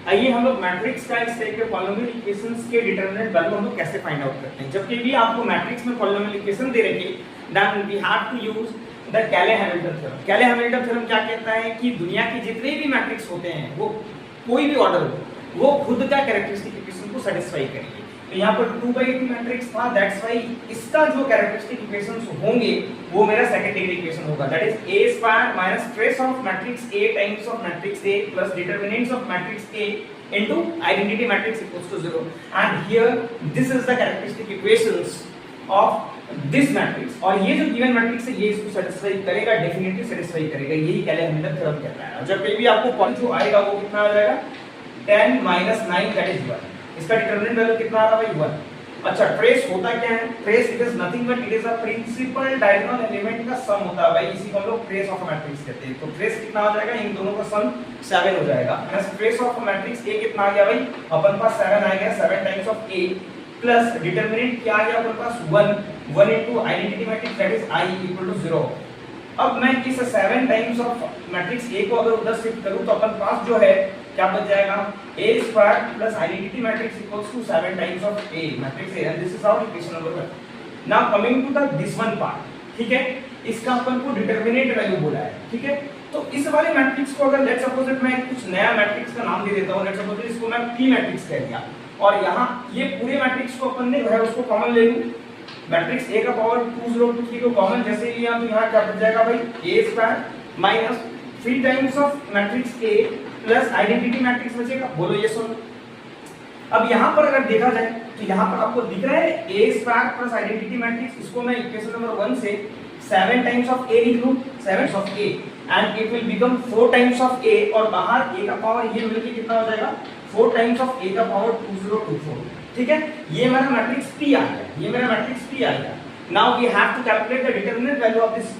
आइए हम लोग मैट्रिक्स का इस टाइप के पॉलिनोमियल इक्वेशंस के डिटरमिनेंट वैल्यू हम लोग कैसे फाइंड आउट करते हैं। जबकि भी आपको मैट्रिक्स में पॉलिनोमियल इक्वेशन दे रखी, then we have to use the Cayley Hamilton theorem. Cayley Hamilton theorem क्या कहता है कि दुनिया के जितने भी मैट्रिक्स होते हैं, वो कोई भी ऑर्डर हो, वो खुद का कैरेक्टरिस्टिक इक्वेशन को सेटिस्फाई करेंगे। तो यहाँ पर 2/2 मैट्रिक्स था, दैट्स व्हाई इसका जो कैरेक्टरिस्टिक इक्वेशंस होंगे वो मेरा सेकंड डिग्री इक्वेशन होगा, that is a square minus trace of matrix a times of matrix a plus determinants of matrix a into identity matrix equals to 0, and here this is the characteristic equations of this matrix, और ये जो given matrix है ये इसको satisfy करेगा, definitely satisfy करेगा, यही कैले-हैमिल्टन theorem कहता है। जब भी आपको पॉइंट जो आएगा वो कितना आ जाएगा 10 minus 9 that is 1, इसका डिटरमिनेंट वैल्यू कितना आ रहा है भाई 1। अच्छा, ट्रेस होता क्या है? Trace it is nothing but it is a principal diagonal element का सम होता है भाई, इसी को हम लोग ट्रेस ऑफ मैट्रिक्स कहते हैं। तो ट्रेस कितना हो जाएगा? इन दोनों का सम 7 हो जाएगा। Plus trace of matrix A कितना आ गया भाई? अपन पास 7 आ गया, 7 times of A plus determinant क्या आ गया अपन पास 1 into identity matrix that is I equal to 0। अब मैं इस 7 टाइम्स ऑफ मैट्रिक्स A को अगर उधर शिफ्ट करूं तो अपन पास जो है क्या बच जाएगा? A square plus identity matrix equals to 7 times of A matrix A, and this is our equation number 1। Now coming to the this one part, ठीक है, इसका अपन को डिटरमिनेंट वैल्यू बोला है, ठीक है। तो इस वाले मैट्रिक्स को अगर लेट्स सपोज दैट मैं कुछ नया मैट्रिक्स का नाम दे देता हूं, लेट्स सपोज इसको मैं P मैट्रिक्स कह दिया, और यहां ये पूरे मैट्रिक्स को अपन ने है उसको कॉमन ले लूं, मैट्रिक्स A का पावर 2023 को कॉमन जैसे लिया तो यहाँ क्या बच जाएगा भाई? A square minus 3 times of matrix A plus identity matrix बचेगा। बोलो ये सुनो। अब यहाँ पर अगर देखा जाए तो यहाँ पर आपको दिख रहा है A square plus identity matrix, इसको मैं इक्वेशन नंबर 1 से 7 टाइम्स ऑफ A लिख लूं, 7 of A and it will become 4 times of A, और बाहर A का पावर ये मिलके कितना हो जाएगा? 4 टाइम्स ऑफ A का पावर 2024, ठीक है। ये मेरा मैट्रिक्स P आ गया, ये मेरा मैट्रिक्स P आ गया। Now we have to calculate the determinant value of this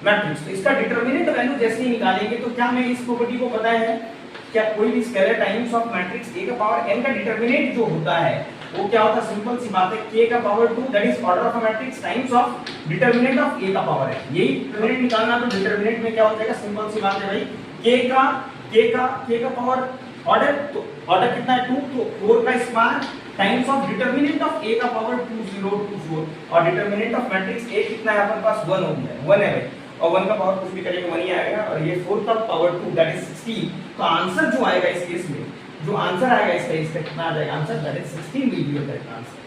matrix. तो इसका डिटरमिनेंट वैल्यू जैसे ही निकालेंगे तो क्या मैं इस प्रॉपर्टी को पता है क्या? कोई भी scalar times of matrix A का पावर n का डिटरमिनेंट जो होता है वो क्या होता है? सिंपल सी बात है, k का power 2 that is order of a matrix times of determinant of A का पावर है। यही डिटरमिनेंट निकालना, तो डिटरमिनेंट में क्या हो जाएगा? सिंपल सी बात है भाई, k का पावर ऑर्डर, तो ऑर्डर कितना है 2, तो 4 का square times of determinant of A का पावर 2024, और डिटरमिनेंट ऑफ मैट्रिक्स A कितना है अपन पास? 1 हो गया, 1 है भाई, और 1 का पावर कुछ भी करेंगे 1 ही आएगा, और ये 4 का पावर 2 दैट इज 16। तो आंसर जो आएगा इस केस में, जो आंसर आएगा इसका कितना आ जाएगा? Answer that is 16 will be your correct answer.